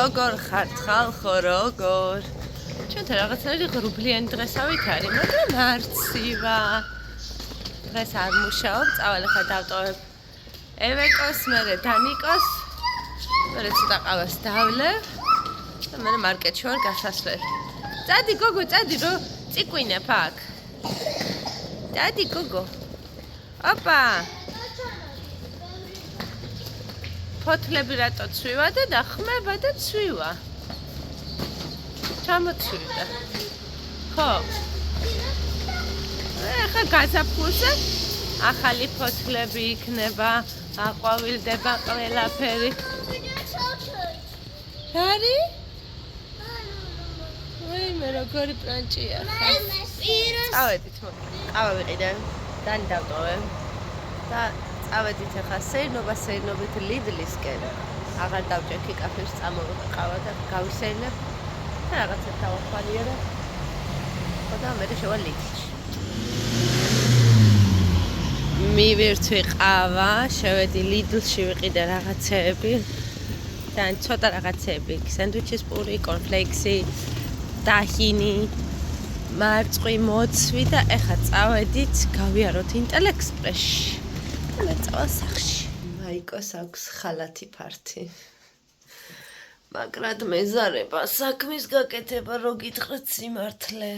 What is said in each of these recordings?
როგორ ხართ ხალხო როგორ ჩვენთან რაღაცნაირი ღრუბლიანი დღესავით არის მაგრამ არცივა დღეს არ მუშაობ წავალ ხა დავტოვებ ევეკოს მერე დანიკოს მერე ცოტა ყავას დავლევ და მერე მარკეტში ვარ გასასვლელი წადი გოგო წადი რო წიკვინებ აქ წადი გოგო ოპა ფოთლები რატო ცვივა და დახმება და ცვივა ჩამოცვიდა ხო ეხა გაზაფხულზე ახალი ფოთლები იქნება აყვავილდება ყველაფერი არი მე როგორი პრანჭია წავედით ყავა ვიყიდე დანი დავტოვე და წავედით ახლა სეირნობით ლიდლისკენ აღარ დავჭექი კაფეში წამოვიდე ყავა და გავისეირნებ და რაღაცა დავახვალიერე და მე შევა ლიდლში მივირთვი ყავა შევედი ლიდლში ვიყიდე რაღაცეები და ცოტა რაღაცეები სენდვიჩის პური კორნფლეიქსი დაჰინი მარწყვი მოცვი და ეხა წავედით გავიაროთ ინტელექსპრესში და წავალ სახში მაიკოს აქვს ხალათი ფართი მაგრად მეზარება საქმის გაკეთება რო გითხრათ სიმართლე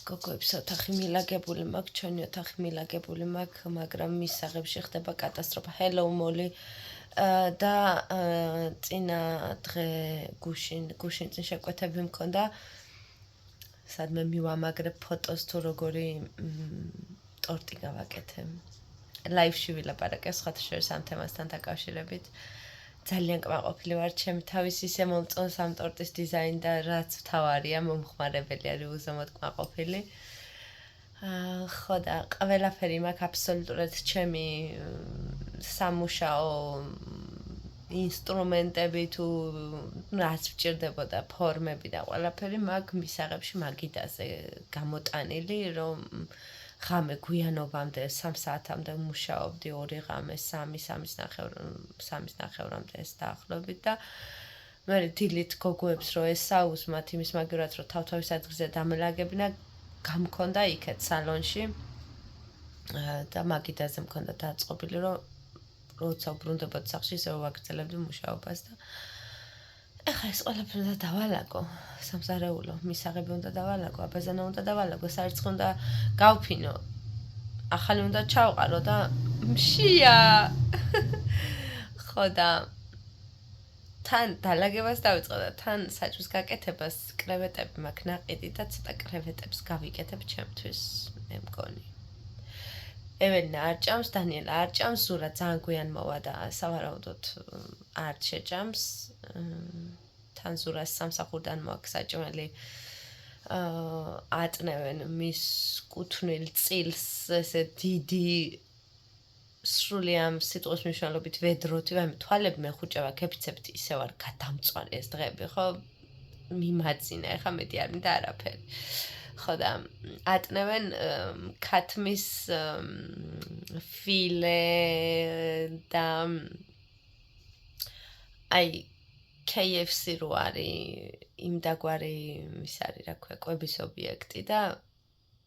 გოგოებს ოთახი მილაგებული მაქვს ჩვენი ოთახი მილაგებული მაქვს მაგრამ მისაღებში ხდება კატასტროფა ჰელო მოლი და წინა დღე გუშინ წინ შეკვეთები მქონდა სადმე მივამაგრებ ფოტოს თუ როგორი ტორტი გავაკეთე ლაივში ვილაპარაკე სხვათა შორის ამ თემასთან დაკავშირებით ძალიან კმაყოფილი ვარ ჩემი თავის ისე მომწონს ამ ტორტის დიზაინი და რაც მთავარია მომხმარებელი არის უზომოდ კმაყოფილი ხო და ყველაფერი მაქვს აბსოლუტურად ჩემი სამუშაო ინსტრუმენტები თუ რაც ვჭირდებოდა ფორმები და ყველაფერი მაქვს მისაღებში მაგიდაზე გამოტანილი რომ ღამე გვიანობამდე 3 საათამდე მუშაობდი 2 ღამე 3-3 ნახევრამდე ეს დაახლოებით და მე დილით გოგოებს რო ესაუსმათ იმის მაგივრად რომ თავთავის ადგილზე დამელაგებინა გამქონდა იქეთ სალონში და მაგიდაზე მქონდა დაწყობილი რომ როცა უბრუნდებოდი სახლში ისევ ვაგრძელებდი მუშაობას და ეხა ეს ყველაფერი უნდა დავალაგო სამზარეულო მისაღები უნდა დავალაგო აბაზანა უნდა დავალაგო საერცხო უნდა გავფინო ახალი უნდა ჩავყარო და მშია ხო და თან დალაგებას დავიწყო და თან საჭმის გაკეთებას კრევეტები მაქვს ნაყიდი და ცოტა კრევეტებს გავიკეთებ ჩემთვის მე მგონი ეველინა არ ჭამს დანიელა არ ჭამს ზურა ძალიან გვიან მოვა და სავარაუდოდ არ შეჭამს თან ზურას სამსახურიდან მოაქვს საჭმელი ატნევენ მის კუთვნილ წილს ესე დიდი სრული ამ სიტყვის მნიშვნელობით ვედროთი ვაიმე თვალები მეხუჭება ქეფიცებთ ისე ვარ გადამწვარი ეს დღეები ხო მიმაძინა ეხა მეტი არ მინდა არაფერი ხო და ატნევენ ქათმის ფილე და აი KFC რო არის იმ დაგვარი ის არის რა ქვია კვების ობიექტი და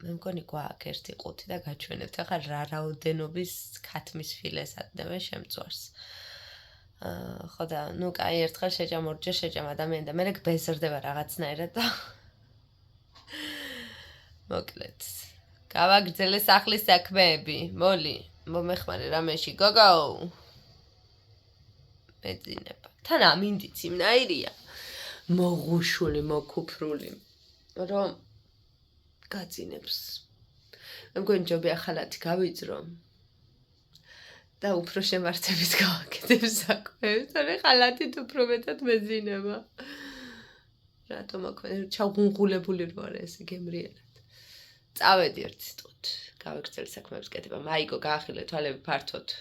მე მგონი გვაქვს ერთი ყუთი და გაჩვენებთ ახლა რა რაოდენობის ქათმის ფილეს ატნევენ შემწვარს ხო და ნუ კაი ერთხელ შეჭამ ორჯერ შეჭამ ადამიანი და მე გბეზრდება რაღაცნაირად და მოკლედ გავაგრძელე სახლის საქმეები მოლი მომეხმარე რამეში გოგო მეძინება თან ამინდიც იმნაირია მოღუშული მოკუფრული რომ გაძინებს მე მგონი ჯობია ხალათი გავიძრო და უფრო შემართებით გავაკეთებ საქმეებს თორე ხალათით უფრო მეტად მეძინება რატომ აქვე ჩავღუნღულებული ვარ ესე გემრიელად წავედი ერთ სიტყვით გავაგრძელე საქმეების კეთება მაიკო გაახილე თვალები ფართოდ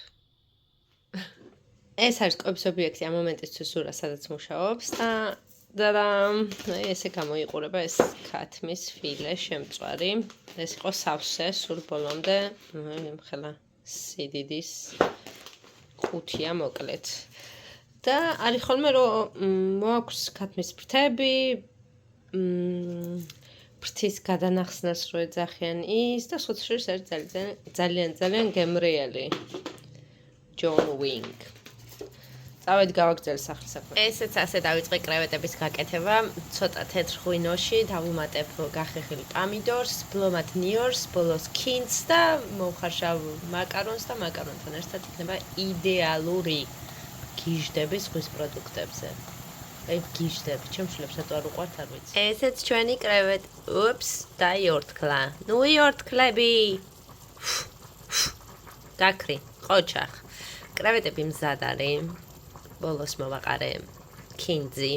ეს არის კვების ობიექტი ამ მომენტისთვის სურა სადაც მუშაობს და ესე გამოიყურება ეს ქათმის ფილე შემწვარი ეს იყო სავსე სულ ბოლომდე ხელა სიდიდის ყუთია მოკლედ და არის ხოლმე რომ მოაქვს ქათმის ფრთები, ფრთის გადანახსნას რო ეძახიან ის და სხვა შორის არის ძალიან გემრიელი John Wing. წავედი გავაგრძელე სახლის საქმე. ესეც ასე დავიწყე კრევეტების გაკეთება, ცოტა თეთრ ღვინოში დავუმატებ გახეხილ პამიდორს, ბლომად ნიორს, ბოლოს ქინძს და მოვხარშავ მაკარონს და მაკარონთან ერთად იქნება იდეალური გიჟდები ზღვის პროდუქტებზე. აი გიჟდები, ჩემშლებს რატო არ უყვართ არ ვიცი. ესეც ჩვენი კრევეტ. უპს, დაიორთქლა. ნუ იორთქლები. გაქრი, ყოჩახ. კრევეტები მზად არის. ბოლოს მოვაყარე ქინძი.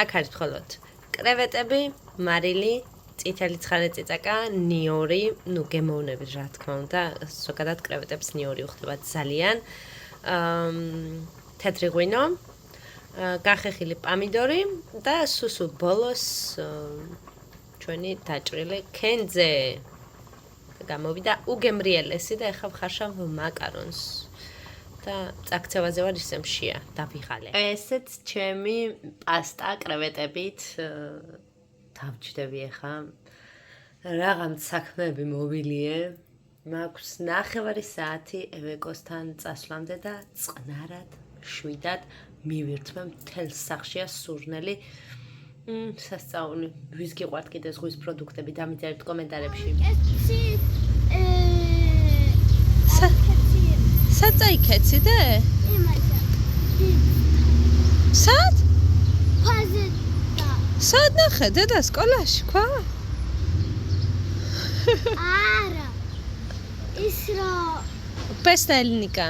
აქ არის მხოლოდ კრევეტები, მარილი, წითელი ცხარე წიწაკა, ნიორი, ნუ გემოვნებით რა თქმა უნდა, ზოგადად კრევეტებს ნიორი უხდება ძალიან. თეთრი ღვინო, გახეხილი პამიდორი და სუსუ ბოლოს ჩვენი დაჭრილი ქენძე. გამოვიდა უგემრიელესი და ეხლა ვხარშავ მაკარონს. და წაქცევაზე ვარ ისე მშია დავიღალე. ესეც ჩემი პასტა კრევეტებით დავჯდები ახლა. რაღაც საქმეები მოვილიე. მაქვს 9 საათი ევეკოსთან წასვლამდე და წყნარად, შვიდად მივირთმე მთელ სახლშია სურნელი. სასწაული. ვის გიყვართ კიდე ზღვის პროდუქტები დამიწერეთ კომენტარებში. საწაიქეცი და? იმასა. სად? ფაზეტა. სად ნახე დედა სკოლაში ქვა? არა. ის რა პესტელნიკა.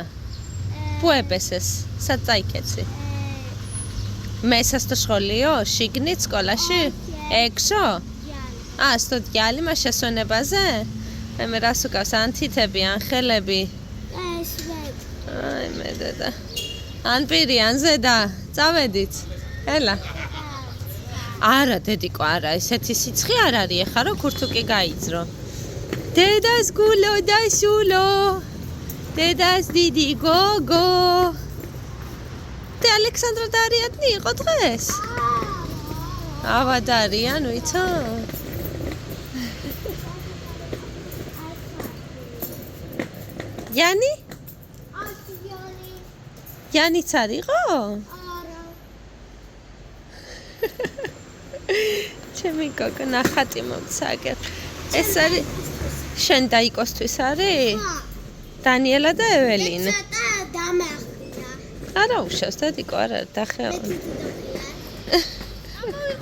პუეპესეს საწაიქეცი. მესასто სკოლიო, შიგნით სკოლაში? ექსო? სტუდიალი მას შესვენებაზე? მე რას უკავს ანთითები, ანხელები? აი მე დედა. ან პირი, ან ზედა, წავედით. ელა. არა, დედიკო, არა, ესეთი სიცხე არ არის ახლა, რომ ქურთუკი გაიძრო. დედას გულო და სულო. დედას დიდი გოგო. და ალექსანდრა დარიათნი იყო დღეს? ავა დარიან, ვიცო? იანი? იანიც არ იყო? არა. ჩემი გოგო ნახატი მომცაგე. ეს არის შენ დაიკოსთვის არის? დანიელა და ეველინა. ცოტა დამახია. არა უშავს დედიკო, არა დახეო.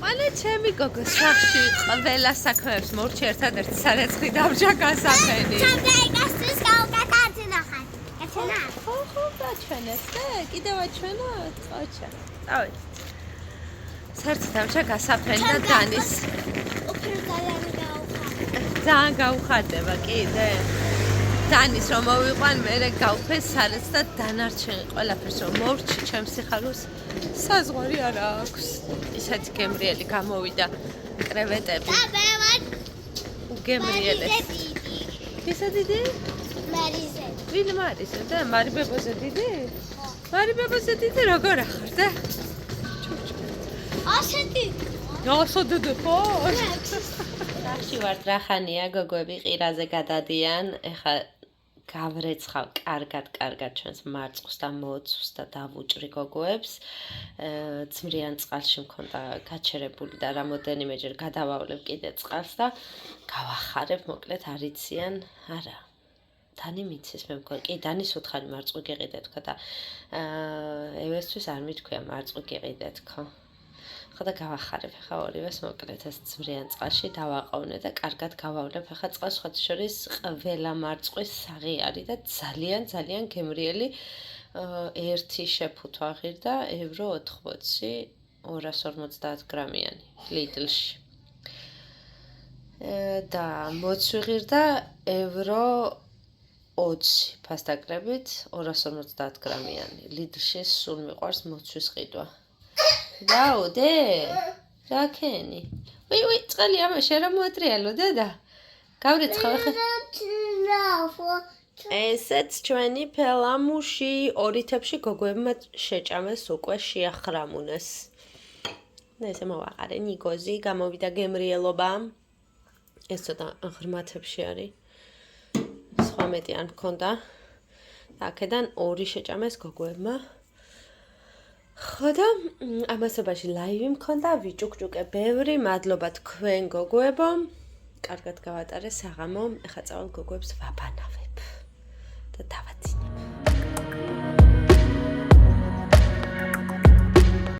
ყველა ჩემი გოგო სახში ყველა საქმეებს მორჩი ერთადერთი სარეცხი დავჯა გასაფენი. ჩამდაიკოსთვის გავუკეთეთ ნახატი. ეცენა? ხო, დაჩვენეთ და კიდევ აჩვენოთ? ყოჩა. წავედით. საერთოდ დავჯა გასაფენი და დანის. უფრო ძალიან გაუხარდება კიდე. დანის რომ მოვიყვან, მერე გავფეს სარეცხს და დანარჩენი ყველაფერს რომ მორჩი ჩემს სიხარულს საზღვარი არ აქვს. ისეთი გემრიელი გამოვიდა კრევეტები. და მე ვარ გემრიელები. ვისა დიდი? მარიზე. ვინ მარიზე და მარიბებოზე დიდი? ხო. მარიბებოზე დიდი როგორ ახარ და? ასეთი. ასო დიდი ხო? სახში ვარ რახანია გოგოები ყირაზე გადადიან. ეხა გავრეცხავ კარგად ჩვენს მარწყვის და მოცვს და დავუჭრი გოგოებს. ძმრიან წყალში მქონდა გაჩერებული და რამოდენიმეჯერ გადავავლებ კიდე წყალს და გავახარებ, მოკლედ არიციან, არა. დანი მიცის მე მქონდა. კი, დანის უთხარი მარწყვა გიყიდე თქვა და ევესთვის არ მithქვია მარწყვა გიყიდე თქვა. ხა და გავახარებ ხა ორივეს მოკლედ ეს ძმრიან წყალში დავაყოვნე და კარგად გავავლებ ხა წყალს ხოთი შორის ყველა მარწყვის საღი არის და ძალიან გემრიელი ერთი შეფუთვა ღირდა евро 80 250 გრამიანი ლიდლში და მოცვი ღირდა евро 20 ფასტაკლებით 250 გრამიანი ლიდლში სულ მიყვარს მოცვის ყიდვა დაუდე რა ქენი ვი წყალი ამა შენ რა მოატრიალო დედა გავრეცხავ ხა ესეც ჩვენი ფელამუში ორი თებში გოგოებმა შეჭამეს უკვე შეახრამუნეს. ესე მოვაყარე ნიგოზი, გამოვიდა გემრიელობა. ეს ცოტა ღრმა თებში არის. სხვა მეტი არ მქონდა. აქედან ორი შეჭამეს გოგოებმა. ხო და ამასობაში ლაივი მქონდა, ვიჭუკჭუკე ბევრი, მადლობა თქვენ გოგოებო. კარგად გავატარე საღამო, ეხლა წავალ გოგოებს ვაბანავებ და დავაძინე.